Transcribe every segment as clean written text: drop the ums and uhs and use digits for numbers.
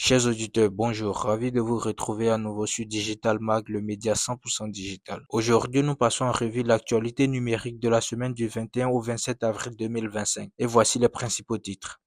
Chers auditeurs, bonjour, ravi de vous retrouver à nouveau sur Digital Mag, le média 100% digital. Aujourd'hui, nous passons en revue l'actualité numérique de la semaine du 21 au 27 avril 2025. Et voici les principaux titres.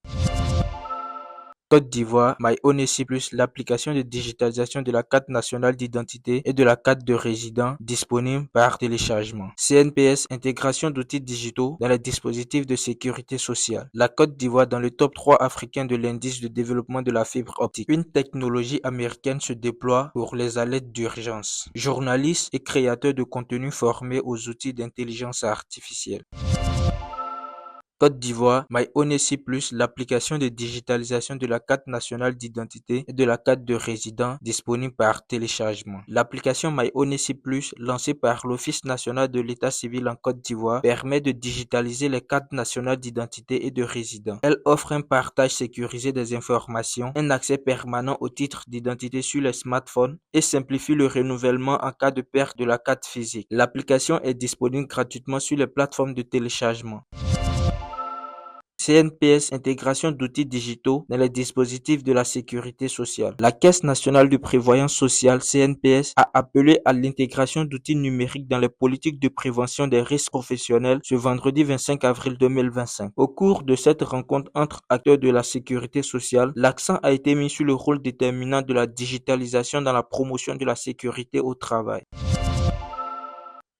Côte d'Ivoire, MyOnesi Plus, l'application de digitalisation de la carte nationale d'identité et de la carte de résident disponible par téléchargement. CNPS, intégration d'outils digitaux dans les dispositifs de sécurité sociale. La Côte d'Ivoire dans le top 3 africain de l'indice de développement de la fibre optique. Une technologie américaine se déploie pour les alertes d'urgence. Journalistes et créateurs de contenu formés aux outils d'intelligence artificielle. Côte d'Ivoire, MyOnesi Plus, l'application de digitalisation de la carte nationale d'identité et de la carte de résident disponible par téléchargement. L'application MyOnesi Plus, lancée par l'Office national de l'état civil en Côte d'Ivoire, permet de digitaliser les cartes nationales d'identité et de résident. Elle offre un partage sécurisé des informations, un accès permanent au titre d'identité sur les smartphones et simplifie le renouvellement en cas de perte de la carte physique. L'application est disponible gratuitement sur les plateformes de téléchargement. CNPS, intégration d'outils digitaux dans les dispositifs de la sécurité sociale. La Caisse nationale de prévoyance sociale, CNPS, a appelé à l'intégration d'outils numériques dans les politiques de prévention des risques professionnels ce vendredi 25 avril 2025. Au cours de cette rencontre entre acteurs de la sécurité sociale, l'accent a été mis sur le rôle déterminant de la digitalisation dans la promotion de la sécurité au travail.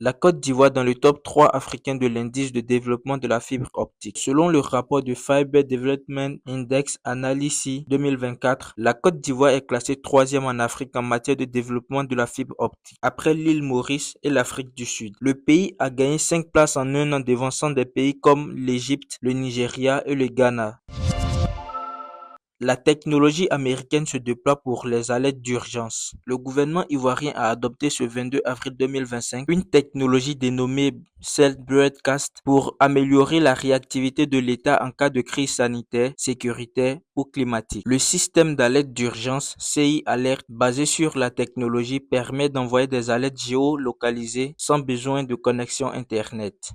La Côte d'Ivoire dans le top 3 africain de l'indice de développement de la fibre optique. Selon le rapport du Fiber Development Index Analysis 2024, la Côte d'Ivoire est classée troisième en Afrique en matière de développement de la fibre optique, après l'île Maurice et l'Afrique du Sud. Le pays a gagné 5 places en un an, devançant des pays comme l'Égypte, le Nigeria et le Ghana. La technologie américaine se déploie pour les alertes d'urgence. Le gouvernement ivoirien a adopté ce 22 avril 2025 une technologie dénommée Cell Broadcast pour améliorer la réactivité de l'État en cas de crise sanitaire, sécuritaire ou climatique. Le système d'alerte d'urgence CI Alert basé sur la technologie permet d'envoyer des alertes géolocalisées sans besoin de connexion Internet.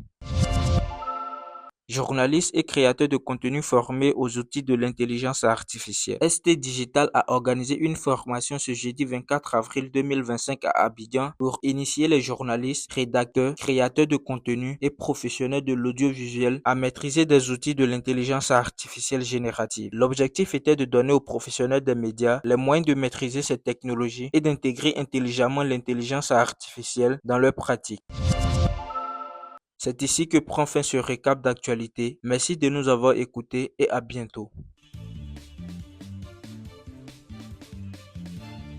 Journalistes et créateurs de contenu formés aux outils de l'intelligence artificielle. ST Digital a organisé une formation ce jeudi 24 avril 2025 à Abidjan pour initier les journalistes, rédacteurs, créateurs de contenu et professionnels de l'audiovisuel à maîtriser des outils de l'intelligence artificielle générative. L'objectif était de donner aux professionnels des médias les moyens de maîtriser cette technologie et d'intégrer intelligemment l'intelligence artificielle dans leurs pratiques. C'est ici que prend fin ce récap d'actualité. Merci de nous avoir écoutés et à bientôt.